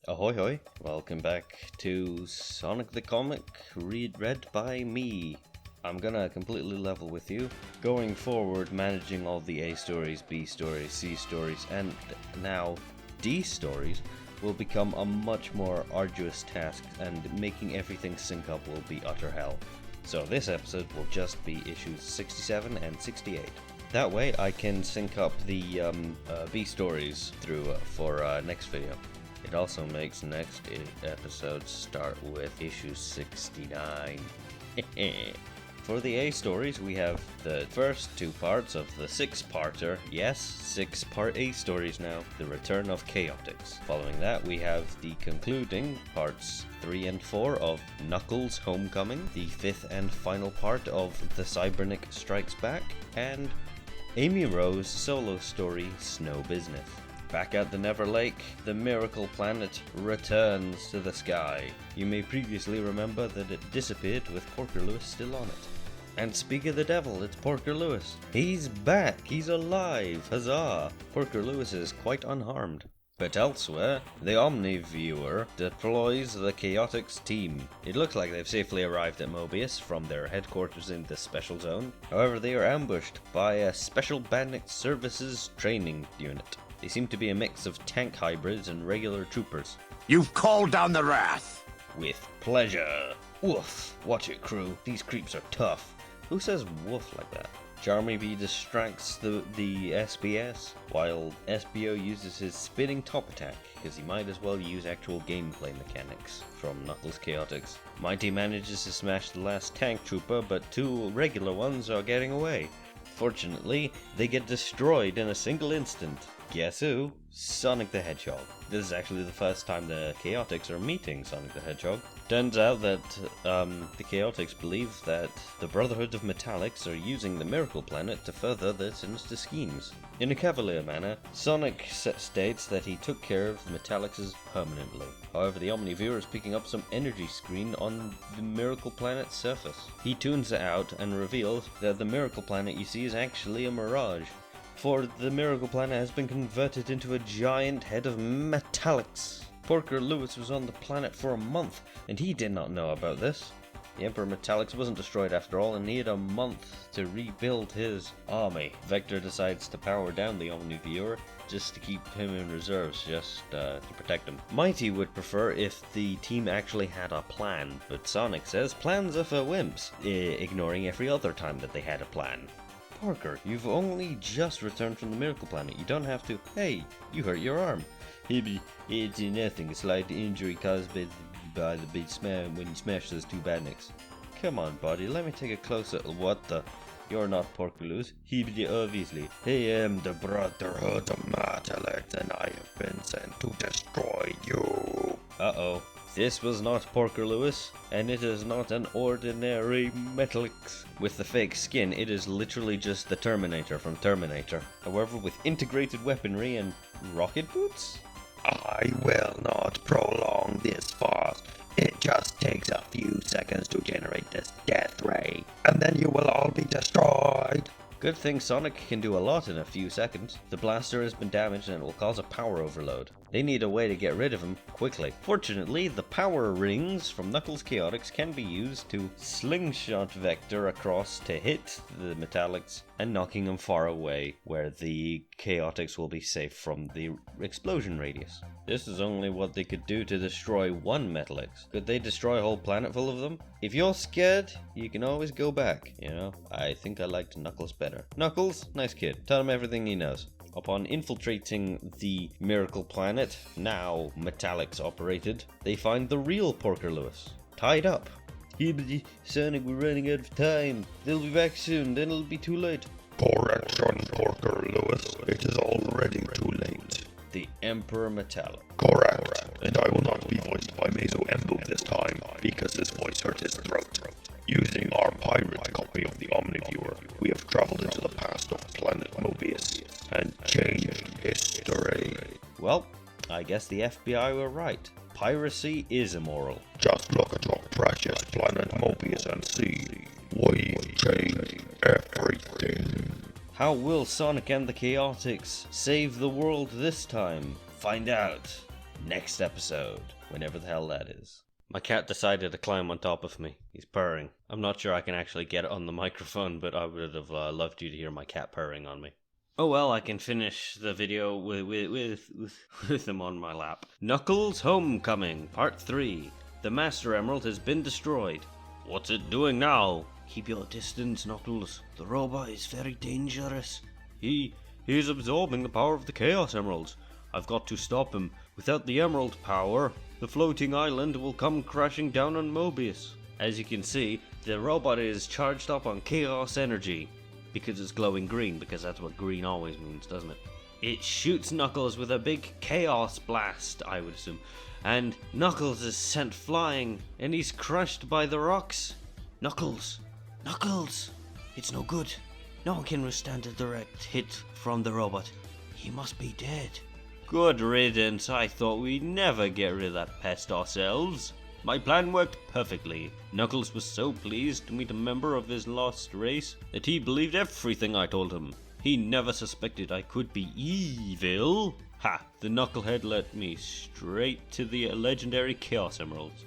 Ahoy hoy, welcome back to Sonic the Comic, read by me. I'm gonna completely level with you. Going forward, managing all the A stories, B stories, C stories, and now D stories will become a much more arduous task, and making everything sync up will be utter hell. So this episode will just be issues 67 and 68. That way I can sync up the B stories through for next video. It also makes next episode start with issue 69. For the A stories, we have the first two parts of the six-parter. Yes, 6-part A stories now. The Return of Chaotix. Following that, we have the concluding parts 3 and 4 of Knuckles' Homecoming. The 5th and final part of The Cybernic Strikes Back. And Amy Rose's solo story, Snow Business. Back at the Never Lake, the Miracle Planet returns to the sky. You may previously remember that it disappeared with Porker Lewis still on it. And speak of the devil, it's Porker Lewis. He's back, he's alive, huzzah! Porker Lewis is quite unharmed. But elsewhere, the Omniviewer deploys the Chaotix team. It looks like they've safely arrived at Mobius from their headquarters in the Special Zone. However, they are ambushed by a Special Bandit Services training unit. They seem to be a mix of tank hybrids and regular troopers. You've called down the wrath! With pleasure. Woof. Watch it, crew. These creeps are tough. Who says woof like that? Charmy B distracts the SBS, while SBO uses his spinning top attack, because he might as well use actual gameplay mechanics from Knuckles Chaotix. Mighty manages to smash the last tank trooper, but two regular ones are getting away. Fortunately, they get destroyed in a single instant. Guess who? Sonic the Hedgehog. This is actually the first time the Chaotix are meeting Sonic the Hedgehog. Turns out that the Chaotix believe that the Brotherhood of Metallics are using the Miracle Planet to further their sinister schemes. In a cavalier manner, Sonic states that he took care of Metallics permanently. However, the Omniviewer is picking up some energy screen on the Miracle Planet's surface. He tunes it out and reveals that the Miracle Planet you see is actually a mirage. For the Miracle Planet has been converted into a giant head of Metallics. Porker Lewis was on the planet for a month, and he did not know about this. The Emperor Metallics wasn't destroyed after all, and he had a month to rebuild his army. Vector decides to power down the Omniviewer just to keep him in reserves, just to protect him. Mighty would prefer if the team actually had a plan, but Sonic says plans are for wimps, ignoring every other time that they had a plan. Porker, you've only just returned from the Miracle Planet. You don't have to. Hey, you hurt your arm. It's nothing. A slight injury caused by the big smash when you smashed those two badniks. Come on, buddy. Let me take a closer. What the? You're not Porker Lewis. Obviously. I am the Brotherhood of Metallics, and I have been sent to destroy you. Uh-oh. This was not Porker Lewis, and it is not an ordinary Metallics. With the fake skin, it is literally just the Terminator from Terminator. However, with integrated weaponry and rocket boots? I will not prolong this fast. It just takes a few seconds to generate this death ray, and then you will all be destroyed. Good thing Sonic can do a lot in a few seconds. The blaster has been damaged and it will cause a power overload. They need a way to get rid of him quickly. Fortunately, the power rings from Knuckles Chaotix can be used to slingshot Vector across to hit the Metallics and knocking them far away, where the Chaotix will be safe from the explosion radius. This is only what they could do to destroy one Metallics. Could they destroy a whole planet full of them? If you're scared, you can always go back, you know? I think I liked Knuckles better. Knuckles, nice kid. Tell him everything he knows. Upon infiltrating the Miracle Planet, now Metallics operated, they find the real Porker Lewis, tied up. Sonic, we're running out of time. They'll be back soon, then it'll be too late. Correction, Porker Lewis. It is already too late. The Emperor Metallic. Correct. And I will not be voiced by Mazo Embu this time, because his voice hurt his throat. Using our pirate copy of the Omniviewer, we have traveled into the past of planet Mobius and changed history. Well, I guess the FBI were right. Piracy is immoral. Just look at your precious planet Mobius and see. We changed everything. How will Sonic and the Chaotix save the world this time? Find out next episode, whenever the hell that is. My cat decided to climb on top of me. He's purring. I'm not sure I can actually get it on the microphone, but I would have loved you to hear my cat purring on me. Oh well, I can finish the video with him on my lap. Knuckles Homecoming, Part 3. The Master Emerald has been destroyed. What's it doing now? Keep your distance, Knuckles. The robot is very dangerous. He's absorbing the power of the Chaos Emeralds. I've got to stop him. Without the Emerald power, the floating island will come crashing down on Mobius. As you can see, the robot is charged up on Chaos Energy. Because it's glowing green, because that's what green always means, doesn't it? It shoots Knuckles with a big Chaos Blast, I would assume. And Knuckles is sent flying, and he's crushed by the rocks. Knuckles! Knuckles! It's no good. No one can withstand a direct hit from the robot. He must be dead. Good riddance, I thought we'd never get rid of that pest ourselves. My plan worked perfectly. Knuckles was so pleased to meet a member of his lost race that he believed everything I told him. He never suspected I could be evil. Ha! The knucklehead led me straight to the legendary Chaos Emeralds.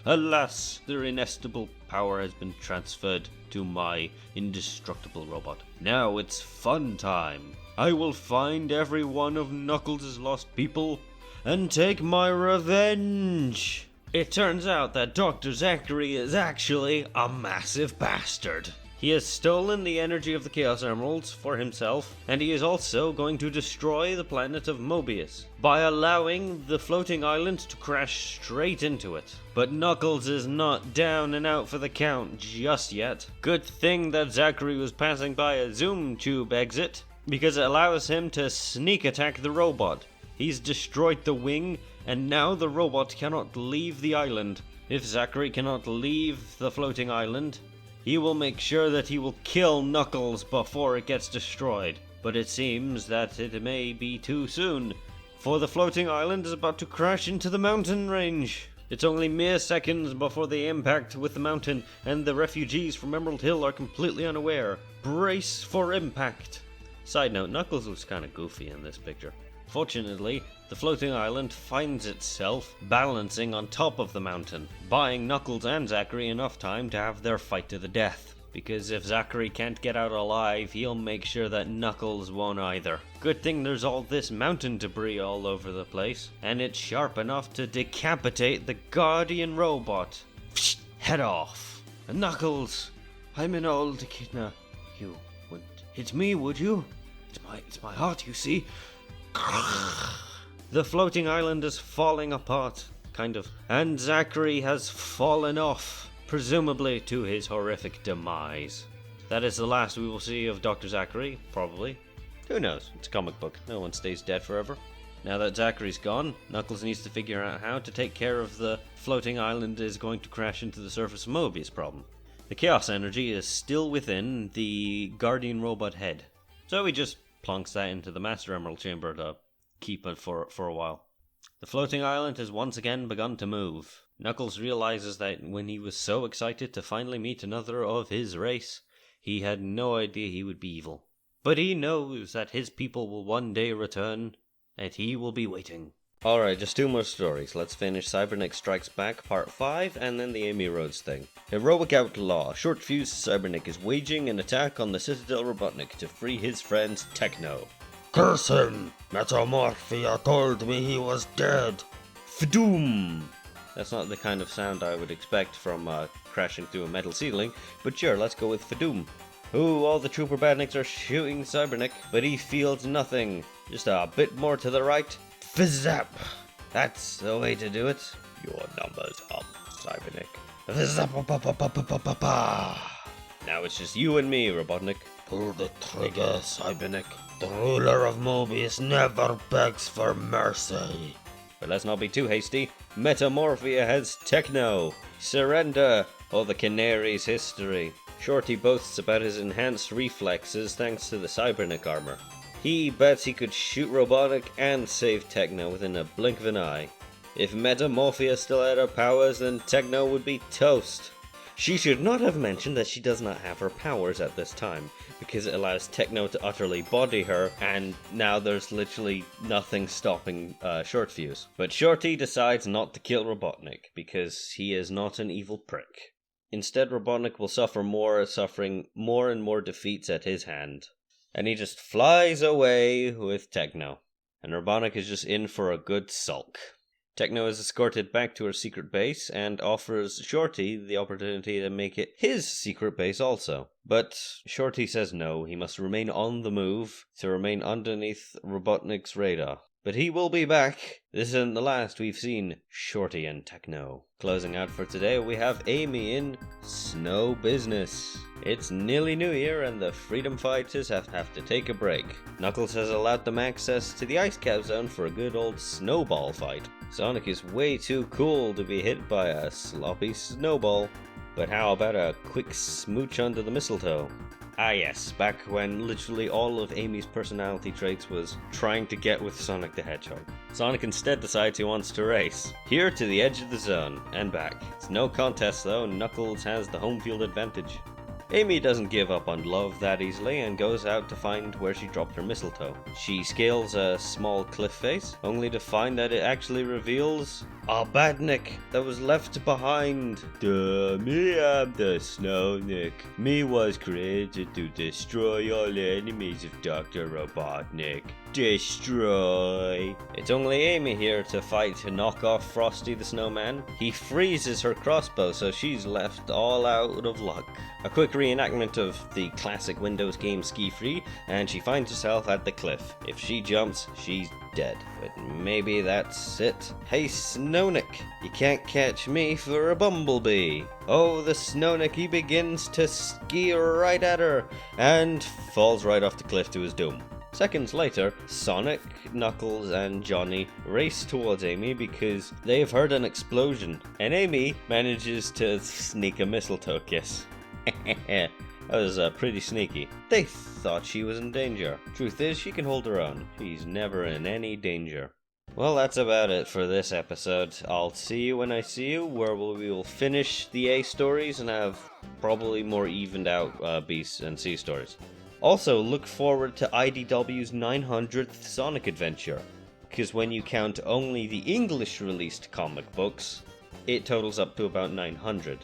Alas, their inestimable power has been transferred to my indestructible robot. Now it's fun time. I will find every one of Knuckles' lost people and take my revenge. It turns out that Dr. Zachary is actually a massive bastard. He has stolen the energy of the Chaos Emeralds for himself, and he is also going to destroy the planet of Mobius by allowing the floating island to crash straight into it. But Knuckles is not down and out for the count just yet. Good thing that Zachary was passing by a zoom tube exit, because it allows him to sneak attack the robot. He's destroyed the wing, and now the robot cannot leave the island. If Zachary cannot leave the floating island, he will make sure that he will kill Knuckles before it gets destroyed. But it seems that it may be too soon, for the floating island is about to crash into the mountain range. It's only mere seconds before the impact with the mountain, and the refugees from Emerald Hill are completely unaware. Brace for impact. Side note, Knuckles looks kinda goofy in this picture. Fortunately, the floating island finds itself balancing on top of the mountain, buying Knuckles and Zachary enough time to have their fight to the death. Because if Zachary can't get out alive, he'll make sure that Knuckles won't either. Good thing there's all this mountain debris all over the place, and it's sharp enough to decapitate the Guardian robot. Psst, head off. And Knuckles, I'm an old echidna. You wouldn't hit me, would you? It's my heart, you see. The floating island is falling apart, kind of, and Zachary has fallen off, presumably to his horrific demise. That is the last we will see of Dr. Zachary, probably. Who knows? It's a comic book. No one stays dead forever. Now that Zachary's gone, Knuckles needs to figure out how to take care of the floating island is going to crash into the surface of Mobius problem. The Chaos Energy is still within the Guardian robot head, so he just plonks that into the Master Emerald chamber to keep it for a while. The floating island has once again begun to move. Knuckles realizes that when he was so excited to finally meet another of his race, he had no idea he would be evil. But he knows that his people will one day return, and he will be waiting. Alright, just two more stories. Let's finish Cyberneck Strikes Back Part 5, and then the Amy Rhodes thing. Heroic Outlaw, short-fused Cyberneck is waging an attack on the Citadel Robotnik to free his friends Techno. Curse him! Metamorphia told me he was dead. Fdoom! That's not the kind of sound I would expect from crashing through a metal ceiling, but sure, let's go with Fdoom. Ooh, all the Trooper Badniks are shooting Cyberneck, but he feels nothing. Just a bit more to the right. Fizzap! That's the way to do it. Your number's up, Cyberneck. Fizzap-a-pa-pa-pa-pa-pa-pa. Now it's just you and me, Robotnik. Pull the trigger, Cyberneck. The ruler of Mobius never begs for mercy. But let's not be too hasty. Metamorphia has Techno. Surrender, or the Canary's history. Shorty boasts about his enhanced reflexes thanks to the Cyberneck armor. He bets he could shoot Robotnik and save Techno within a blink of an eye. If Metamorphia still had her powers, then Techno would be toast. She should not have mentioned that she does not have her powers at this time, because it allows Techno to utterly body her, and now there's literally nothing stopping Short Fuse. But Shorty decides not to kill Robotnik, because he is not an evil prick. Instead, Robotnik will suffering more and more defeats at his hand. And he just flies away with Techno. And Robotnik is just in for a good sulk. Techno is escorted back to her secret base and offers Shorty the opportunity to make it his secret base also. But Shorty says no, he must remain on the move to remain underneath Robotnik's radar. But he will be back. This isn't the last we've seen Shorty and Techno. Closing out for today, we have Amy in Snow Business. It's nearly New Year and the freedom fighters have to take a break. Knuckles has allowed them access to the ice cap zone for a good old snowball fight. Sonic is way too cool to be hit by a sloppy snowball. But how about a quick smooch under the mistletoe? Ah yes, back when literally all of Amy's personality traits was trying to get with Sonic the Hedgehog. Sonic instead decides he wants to race. Here to the edge of the zone, and back. It's no contest though, Knuckles has the home field advantage. Amy doesn't give up on love that easily and goes out to find where she dropped her mistletoe. She scales a small cliff face, only to find that it actually reveals a badnik that was left behind. Duh, me am the Snownik. Me was created to destroy all enemies of Dr. Robotnik. Destroy. It's only Amy here to fight to knock off Frosty the Snowman. He freezes her crossbow, so she's left all out of luck. A quick reenactment of the classic Windows game Ski Free, and she finds herself at the cliff. If she jumps, she's dead. But maybe that's it. Hey Snownik, you can't catch me for a bumblebee. Oh, the Snownik, he begins to ski right at her, and falls right off the cliff to his doom. Seconds later, Sonic, Knuckles, and Johnny race towards Amy because they've heard an explosion, and Amy manages to sneak a mistletoe kiss. That was pretty sneaky. They thought she was in danger. Truth is, she can hold her own. She's never in any danger. Well, that's about it for this episode. I'll see you when I see you, where we will finish the A stories and have probably more evened out B and C stories. Also, look forward to IDW's 900th Sonic adventure, because when you count only the English released comic books, it totals up to about 900.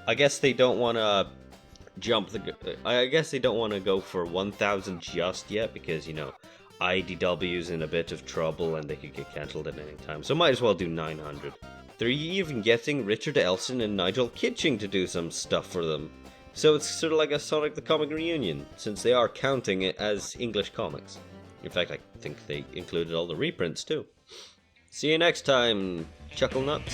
I guess they don't want to go for 1,000 just yet, because, you know, IDW's in a bit of trouble and they could get cancelled at any time, so might as well do 900. They're even getting Richard Elson and Nigel Kitching to do some stuff for them. So it's sort of like a Sonic the Comic reunion, since they are counting it as English comics. In fact, I think they included all the reprints too. See you next time, Chuckle Nuts.